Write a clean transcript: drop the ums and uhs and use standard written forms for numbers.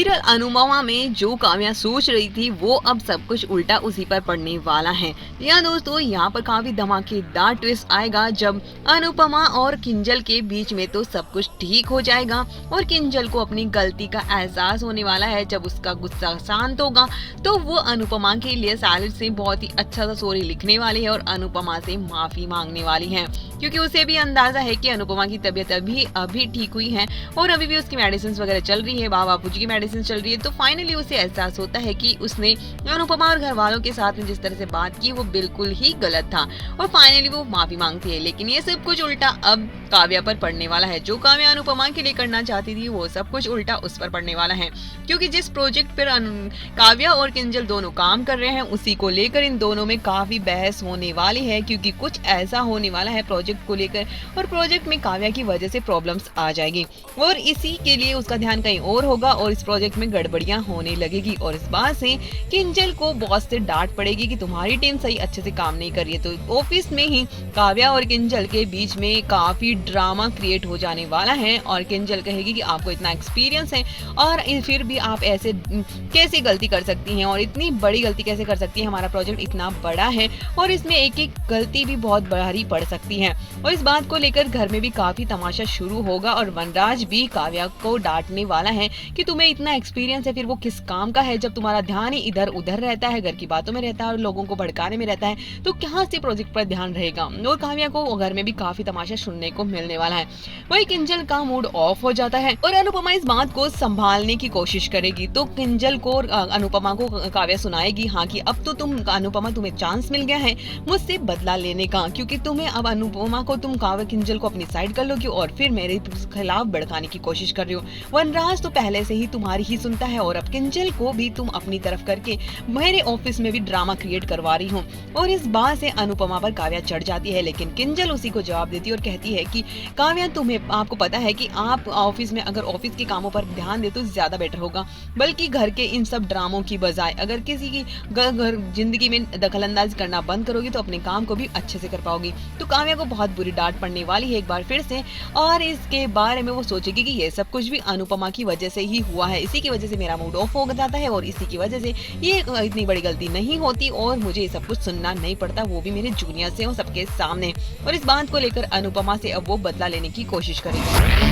Serial Anupama में जो काव्या सोच रही थी वो अब सब कुछ उल्टा उसी पर पड़ने वाला है। या दोस्तों, यहाँ पर काफी धमाकेदार ट्विस्ट आएगा जब अनुपमा और किंजल के बीच में तो सब कुछ ठीक हो जाएगा और किंजल को अपनी गलती का एहसास होने वाला है। जब उसका गुस्सा शांत होगा तो वो अनुपमा के लिए सैलेड से बहुत ही अच्छा सा स्टोरी लिखने वाली है और अनुपमा से माफी मांगने वाली है, क्योंकि उसे भी अंदाजा है कि अनुपमा की तबीयत अभी ठीक हुई है और अभी भी उसकी मेडिसिन वगैरह चल रही है, बापूजी की मेडिसिन चल रही है। तो फाइनली उसे एहसास होता है कि उसने अनुपमा और घर वालों के साथ में जिस तरह से बात की वो बिल्कुल ही गलत था और फाइनली वो माफी मांगती है। लेकिन ये सब कुछ उल्टा अब काव्या पर पड़ने वाला है। जो काव्या अनुपमा के लिए करना चाहती थी वो सब कुछ उल्टा उस पर पड़ने वाला है, क्योंकि जिस प्रोजेक्ट पर काव्या और किंजल दोनों काम कर रहे हैं उसी को लेकर इन दोनों में काफी बहस होने वाली है, क्योंकि कुछ ऐसा होने वाला है प्रोजेक्ट को लेकर और प्रोजेक्ट में काव्या की वजह से प्रॉब्लम्स आ जाएगी और इसी के लिए उसका ध्यान कहीं और होगा और इस प्रोजेक्ट में गड़बड़ियां होने लगेगी और इस बात से किंजल को बॉस से डांट पड़ेगी कि तुम्हारी टीम सही अच्छे से काम नहीं कर रही है। तो ऑफिस में ही काव्या और किंजल के बीच में काफी ड्रामा क्रिएट हो जाने वाला है और किंजल कहेगी कि आपको इतना एक्सपीरियंस है और फिर भी आप ऐसे कैसे गलती कर सकती हैं और इतनी बड़ी गलती कैसे कर सकती है, हमारा प्रोजेक्ट इतना बड़ा है और इसमें एक एक गलती भी बहुत भारी पड़ सकती है। और इस बात को लेकर घर में भी काफी तमाशा शुरू होगा और वनराज भी काव्या को डांटने वाला है कि तुम्हें इतना एक्सपीरियंस है फिर वो किस काम का है जब तुम्हारा ध्यान ही इधर उधर रहता है, घर की बातों में रहता है और लोगों को भड़काने में रहता है, तो कहाँ से प्रोजेक्ट पर ध्यान रहेगा। और काव्या को घर में भी काफी तमाशा सुनने को मिलने वाला है। वही किंजल का मूड ऑफ हो जाता है और अनुपमा इस बात को संभालने की कोशिश करेगी तो किंजल को अनुपमा को काव्या सुनाएगी, हाँ कि अब तो अनुपमा तुम्हें चांस मिल गया है मुझसे बदला लेने का, क्योंकि तुम्हें अब अनुपमा को तुम काव्या किंजल को अपनी साइड कर लोगी और फिर मेरे खिलाफ भड़काने की कोशिश कर रही हो। वनराज तो पहले से ही तुम्हारी ही सुनता है और अब किंजल को भी तुम अपनी तरफ करके मेरे ऑफिस में भी ड्रामा क्रिएट करवा रही हो। और इस बात से अनुपमा पर काव्या चढ़ जाती है, लेकिन किंजल उसी को जवाब देती है और कहती है कि काव्या आपको पता है कि आप ऑफिस में अगर ऑफिस के कामों पर ध्यान दे तो ज्यादा बेटर होगा, बल्कि घर के इन सब ड्रामों की बजाय अगर किसी की घर जिंदगी में दखलंदाजी करना बंद करोगी तो अपने काम को भी अच्छे से कर पाओगी। तो काव्या को बहुत बुरी डांट पड़ने वाली है एक बार फिर से और इसके बारे में वो सोचेगी कि ये सब कुछ भी अनुपमा की वजह से ही हुआ है, इसी की वजह से मेरा मूड ऑफ हो जाता है और इसी की वजह से ये इतनी बड़ी गलती नहीं होती और मुझे ये सब कुछ सुनना नहीं पड़ता, वो भी मेरे जूनियर से हो सबके सामने। और इस बात को लेकर अनुपमा से अब वो बदला लेने की कोशिश करेगी।